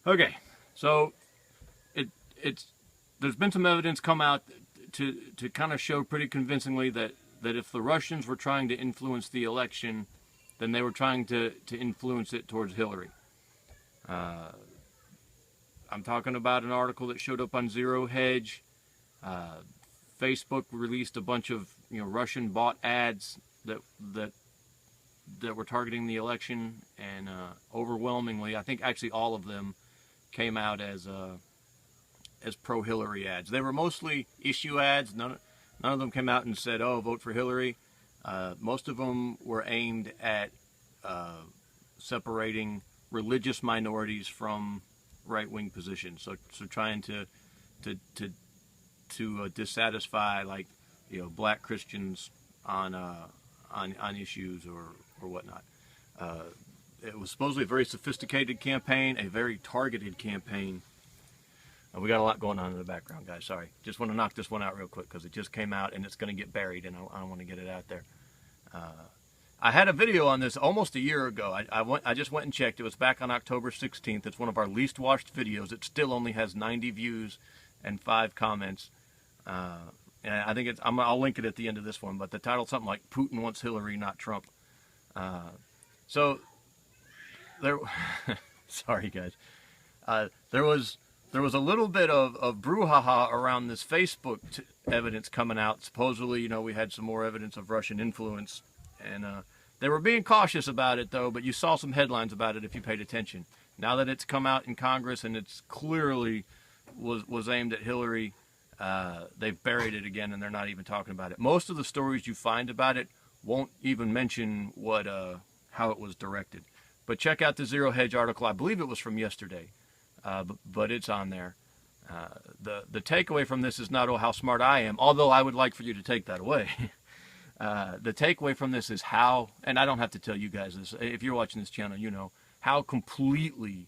Okay, so there's been some evidence come out to kind of show pretty convincingly that if the Russians were trying to influence the election, then they were trying to influence it towards Hillary. I'm talking about an article that showed up on Zero Hedge. Facebook released a bunch of Russian bought ads that were targeting the election, and overwhelmingly, I think actually all of them came out as pro-Hillary ads. They were mostly issue ads. None of them came out and said, "Oh, vote for Hillary." Most of them were aimed at separating religious minorities from right-wing positions. So trying to dissatisfy, like, black Christians on issues or whatnot. It was supposedly a very sophisticated campaign, a very targeted campaign. We got a lot going on in the background, guys. Sorry. Just want to knock this one out real quick because it just came out and it's going to get buried, and I want to get it out there. I had a video on this almost a year ago. I just went and checked. It was back on October 16th. It's one of our least watched videos. It still only has 90 views and 5 comments. And I think I'll link it at the end of this one, but the title's something like "Putin Wants Hillary, Not Trump." So there, sorry guys, there was a little bit of brouhaha around this Facebook evidence coming out. Supposedly, we had some more evidence of Russian influence, and they were being cautious about it, though. But you saw some headlines about it if you paid attention. Now that it's come out in Congress and it's clearly was aimed at Hillary, they've buried it again, and they're not even talking about it. Most of the stories you find about it won't even mention how it was directed. But check out the Zero Hedge article. I believe it was from yesterday. But it's on there. The takeaway from this is not, "Oh, how smart I am," although I would like for you to take that away. The takeaway from this is how, and I don't have to tell you guys this, if you're watching this channel, how completely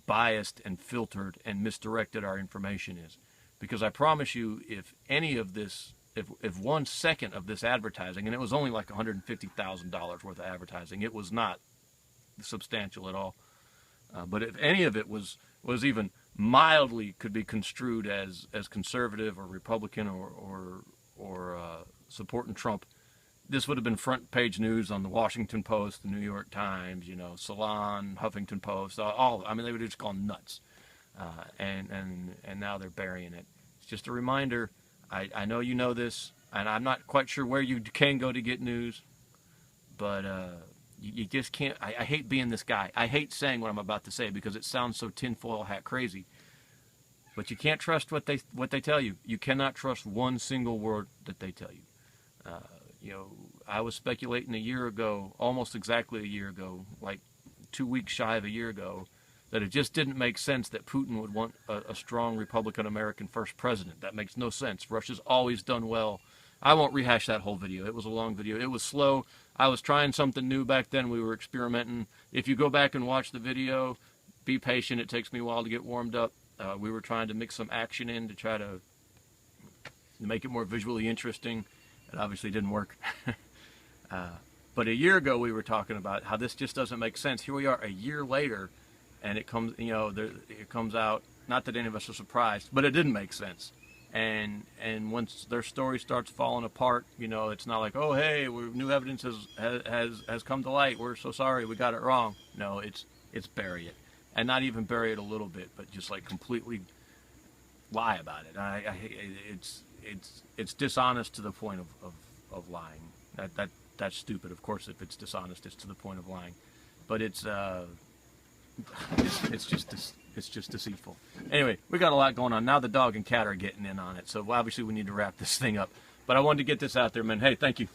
biased and filtered and misdirected our information is. Because I promise you, if any of this, if 1 second of this advertising, and it was only like $150,000 worth of advertising, it was not substantial at all. But if any of it was even mildly could be construed as conservative or Republican or supporting Trump, this would have been front page news on the Washington Post, the New York Times, Salon, Huffington Post, all. I mean, they would have just gone nuts. And now they're burying it. It's just a reminder. I know you know this, and I'm not quite sure where you can go to get news, but you just can't. I hate being this guy. I hate saying what I'm about to say because it sounds so tinfoil hat crazy. But you can't trust what they tell you. You cannot trust one single word that they tell you. I was speculating a year ago, almost exactly a year ago, like 2 weeks shy of a year ago, that it just didn't make sense that Putin would want a strong Republican-American first president. That makes no sense. Russia's always done well. I won't rehash that whole video. It was a long video. It was slow. I was trying something new back then. We were experimenting. If you go back and watch the video, be patient. It takes me a while to get warmed up. We were trying to mix some action in to try to make it more visually interesting. It obviously didn't work. But a year ago, we were talking about how this just doesn't make sense. Here we are a year later, and it comes, it comes out, not that any of us are surprised, but it didn't make sense. And once their story starts falling apart, it's not like, "Oh, hey, new evidence has come to light. We're so sorry, we got it wrong." No, it's bury it, and not even bury it a little bit, but just like completely lie about it. It's dishonest to the point of lying. That's stupid. Of course, if it's dishonest, it's to the point of lying, but it's just deceitful. Anyway, we got a lot going on. Now the dog and cat are getting in on it, so obviously we need to wrap this thing up. But I wanted to get this out there, man. Hey, thank you.